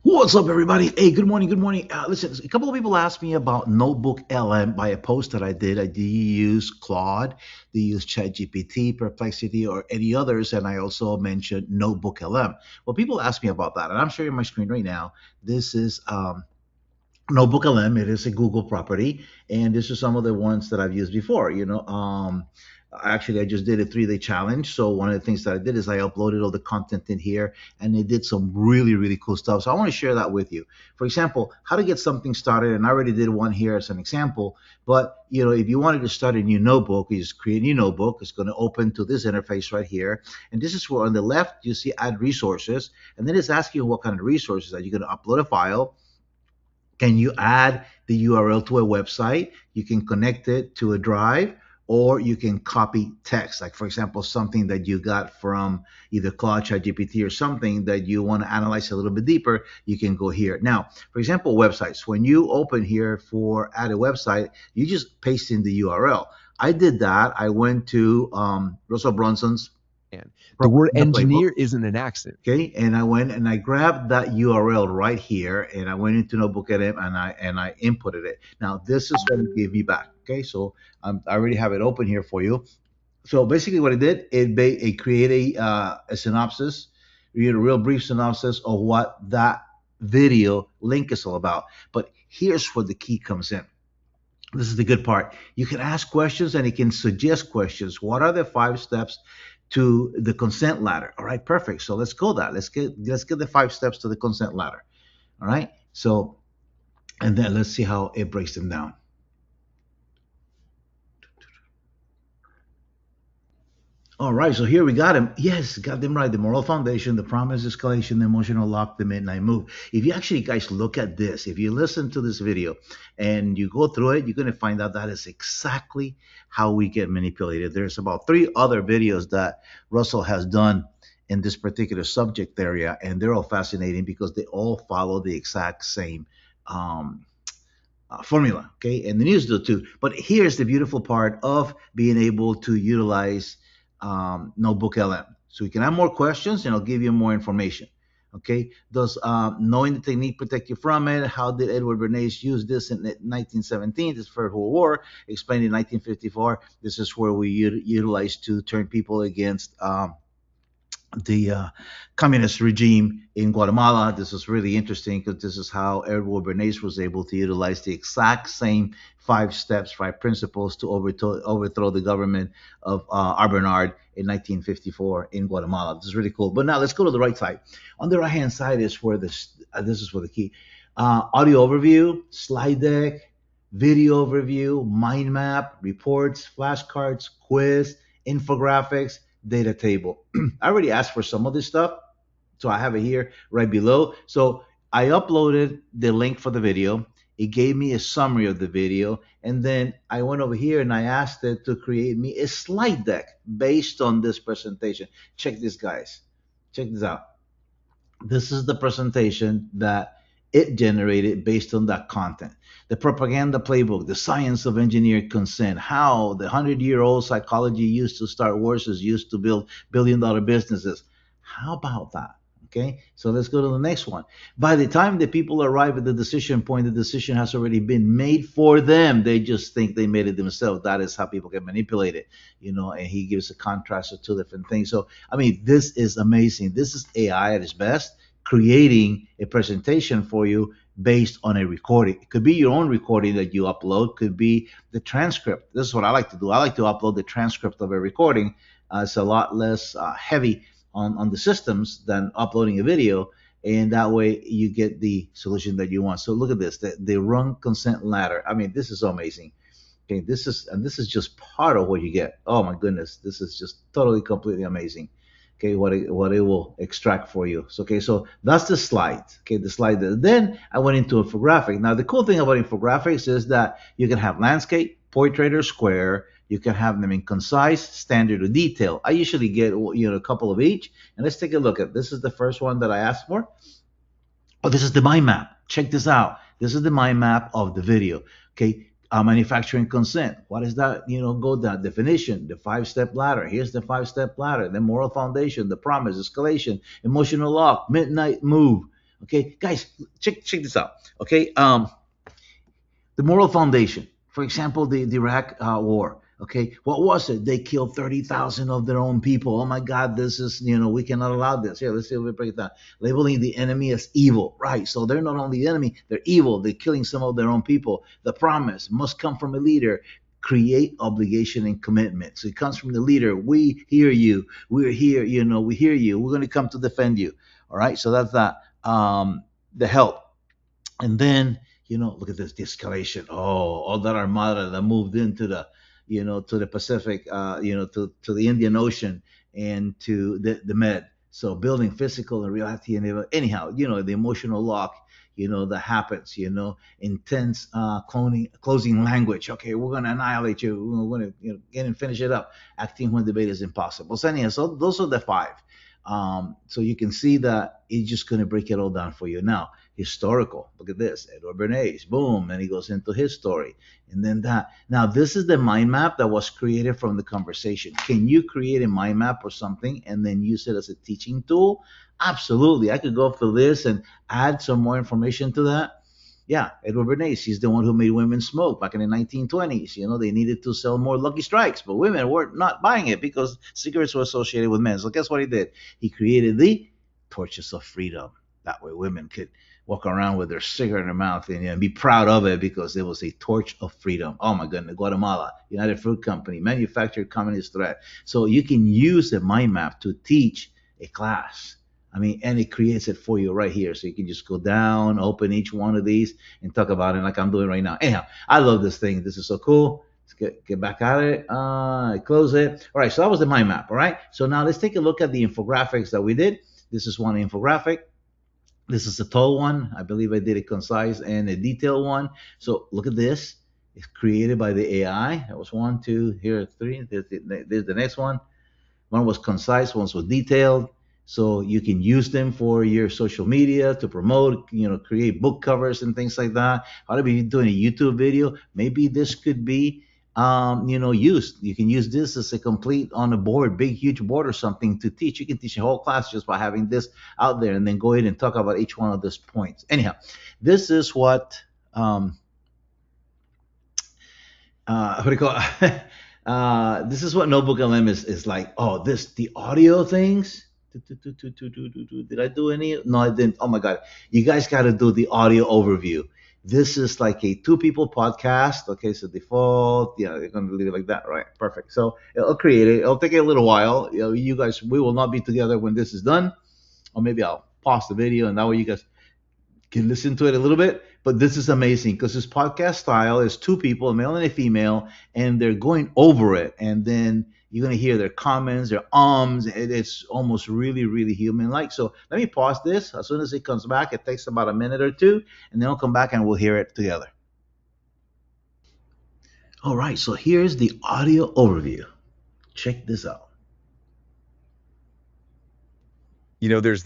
What's up, everybody? Hey, good morning. Good morning. Listen, a couple of people asked me about NotebookLM by a post that I did. Do you use Claude? Do you use ChatGPT, Perplexity, or any others? And I also mentioned NotebookLM. Well, people ask me about that, and I'm sharing my screen right now. This is NotebookLM. It is a Google property, and this is some of the ones that I've used before. Actually, I just did a 3-day challenge. So one of the things that I did is I uploaded all the content in here, and it did some really, really cool stuff. So I want to share that with you. For example, how to get something started, and I already did one here as an example. But if you wanted to start a new notebook, you just create a new notebook. It's going to open to this interface right here, and this is where on the left you see Add Resources, and then it's asking you what kind of resources are you going to upload a file. Can you add the URL to a website? You can connect it to a drive, or you can copy text. Like, for example, something that you got from either Claude, ChatGPT, or something that you want to analyze a little bit deeper, you can go here. Now, for example, websites. When you open here for add a website, you just paste in the URL. I did that. I went to Russell Brunson's And the word the playbook. engineer isn't an accident. Okay, and I went and I grabbed that URL right here, and I went into NotebookLM and I inputted it. Now this is what it gave me back. Okay, so I already have it open here for you. So basically, what it did, it created a synopsis, a real brief synopsis of what that video link is all about. But here's where the key comes in. This is the good part. You can ask questions and it can suggest questions. What are the 5 steps to the consent ladder? All right, perfect. So let's go that. Let's get the 5 steps to the consent ladder. All right. So and then let's see how it breaks them down. All right, so here we got him. Yes, got them right. The moral foundation, the promise escalation, the emotional lock, the midnight move. If you actually guys look at this, if you listen to this video and you go through it, you're going to find out that is exactly how we get manipulated. There's about 3 other videos that Russell has done in this particular subject area, and they're all fascinating because they all follow the exact same um, formula. Okay, and the news do too. But here's the beautiful part of being able to utilize Notebook LM. So you can have more questions and I'll give you more information. Okay, does knowing the technique protect you from it? How did Edward Bernays use this in 1917, this First World War, explained in 1954? This is where we utilize to turn people against the communist regime in Guatemala. This is really interesting because this is how Edward Bernays was able to utilize the exact same 5 steps, 5 principles to overthrow the government of Bernard in 1954 in Guatemala. This is really cool. But now let's go to the right side. On the right hand side is where this is where the key audio overview, slide deck, video overview, mind map, reports, flashcards, quiz, infographics, data table. I already asked for some of this stuff, so I have it here right below. So I uploaded the link for the video. It gave me a summary of the video, and then I went over here and I asked it to create me a slide deck based on this presentation. Check this, guys. Check this out. This is the presentation that it generated based on that content. The propaganda playbook, the science of engineered consent, how the 100-year-old psychology used to start wars is used to build billion-dollar businesses. How about that? Okay, so let's go to the next one. By the time the people arrive at the decision point, the decision has already been made for them. They just think they made it themselves. That is how people get manipulated, and he gives a contrast of 2 different things. So, I mean, this is amazing. This is AI at its best, creating a presentation for you based on a recording. It could be your own recording that you upload, could be the transcript. This is what I like to do. I like to upload the transcript of a recording. It's a lot less heavy on the systems than uploading a video, and that way you get the solution that you want. So look at this, the run consent ladder. I mean, this is amazing. Okay, this is just part of what you get. Oh my goodness, this is just totally completely amazing. Okay, what it will extract for you. So, okay, so that's the slide. Okay, the slide. Then I went into infographic. Now the cool thing about infographics is that you can have landscape, portrait, or square. You can have them in concise, standard, or detail. I usually get a couple of each. And let's take a look at this. Is the first one that I asked for. Oh, this is the mind map. Check this out. This is the mind map of the video. Okay, manufacturing consent. What is that? Go down definition, the 5-step ladder. Here's the 5-step ladder. The moral foundation, the promise, escalation, emotional lock, midnight move. Okay, guys, check this out. Okay, the moral foundation. For example, the Iraq War. Okay, what was it? They killed 30,000 of their own people. Oh my God, this is, we cannot allow this. Here, let's see if we break it down. Labeling the enemy as evil, right? So they're not only the enemy, they're evil. They're killing some of their own people. The promise must come from a leader. Create obligation and commitment. So it comes from the leader. We hear you. We're here. We hear you. We're going to come to defend you. All right. So that's that. The help. And then, look at this de-escalation. Oh, all that armada that moved into to the Pacific, to the Indian Ocean and to the Med. So building physical and reality. And anyhow, the emotional lock, that happens, intense closing language. Okay, we're going to annihilate you. We're going to, get and finish it up. Acting when debate is impossible. So anyhow, so those are the five. So you can see that it's just going to break it all down for you. Now, historical. Look at this. Edward Bernays. Boom. And he goes into his story. And then that. Now, this is the mind map that was created from the conversation. Can you create a mind map or something and then use it as a teaching tool? Absolutely. I could go through this and add some more information to that. Yeah, Edward Bernays, he's the one who made women smoke back in the 1920s. They needed to sell more Lucky Strikes, but women were not buying it because cigarettes were associated with men. So guess what he did? He created the torches of freedom. That way women could walk around with their cigarette in their mouth and be proud of it because it was a torch of freedom. Oh my goodness, Guatemala, United Fruit Company, manufactured communist threat. So you can use the mind map to teach a class. I mean, and it creates it for you right here. So you can just go down, open each one of these and talk about it like I'm doing right now. Anyhow, I love this thing. This is so cool. Let's get back at it. Close it. All right, so that was the mind map. All right, so now let's take a look at the infographics that we did. This is one infographic. This is a tall one. I believe I did a concise and a detailed one. So look at this. It's created by the AI. That was one, two, here, three. There's the next one. One was concise, one was detailed. So you can use them for your social media to promote, create book covers and things like that. How to be doing a YouTube video. Maybe this could be, used. You can use this as a complete on a board, big, huge board or something to teach. You can teach a whole class just by having this out there and then go ahead and talk about each one of these points. Anyhow, this is what, what do you call it? This is what NotebookLM is like. Oh, the audio things. Did I do any? No, I didn't. Oh my God. You guys got to do the audio overview. This is like a two people podcast. Okay, so default. Yeah, they're going to leave it like that. Right. Perfect. So it'll create it. It'll take a little while. You guys, we will not be together when this is done. Or maybe I'll pause the video and that way you guys can listen to it a little bit. But this is amazing because this podcast style is two people, a male and a female, and they're going over it. And then you're going to hear their comments, their ums. It's almost really, really human like. So let me pause this. As soon as it comes back, it takes about a minute or two, and then I'll come back and we'll hear it together. All right. So here's the audio overview. Check this out. There's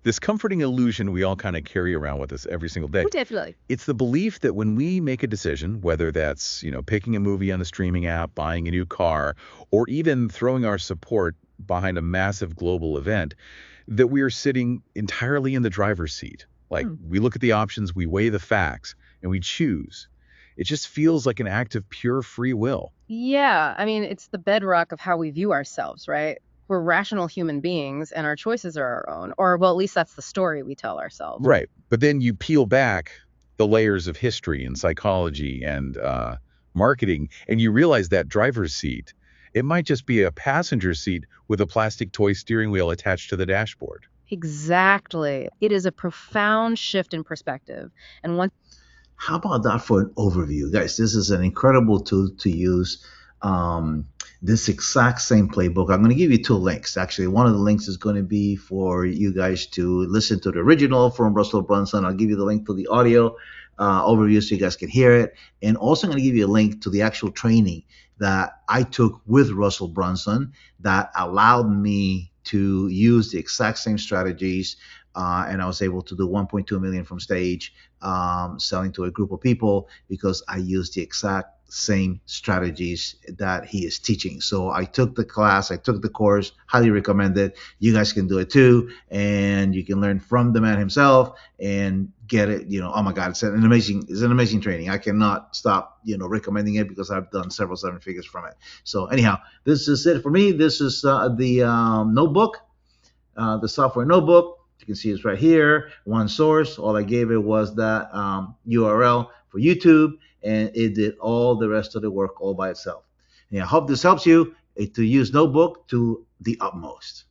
this comforting illusion we all kind of carry around with us every single day. Oh, definitely. It's the belief that when we make a decision, whether that's, picking a movie on the streaming app, buying a new car, or even throwing our support behind a massive global event, that we are sitting entirely in the driver's seat. Like we look at the options, we weigh the facts, and we choose. It just feels like an act of pure free will. Yeah, I mean, it's the bedrock of how we view ourselves, right? We're rational human beings and our choices are our own. Or, well, at least that's the story we tell ourselves. Right. But then you peel back the layers of history and psychology and marketing, and you realize that driver's seat, it might just be a passenger seat with a plastic toy steering wheel attached to the dashboard. Exactly. It is a profound shift in perspective. And once How about that for an overview? Guys, this is an incredible tool to use. This exact same playbook. I'm going to give you two links. Actually, one of the links is going to be for you guys to listen to the original from Russell Brunson. I'll give you the link to the audio overview so you guys can hear it. And also, I'm going to give you a link to the actual training that I took with Russell Brunson that allowed me to use the exact same strategies. And I was able to do 1.2 million from stage, selling to a group of people because I used the exact same strategies that he is teaching. So I took the class, I took the course, highly recommend it. You guys can do it too, and you can learn from the man himself and get it. Oh my God, it's an amazing training. I cannot stop, recommending it because I've done several seven figures from it. So anyhow, this is it for me. This is the notebook, the software notebook. You can see it's right here, one source. All I gave it was that URL for YouTube, and it did all the rest of the work all by itself. And I hope this helps you to use Notebook to the utmost.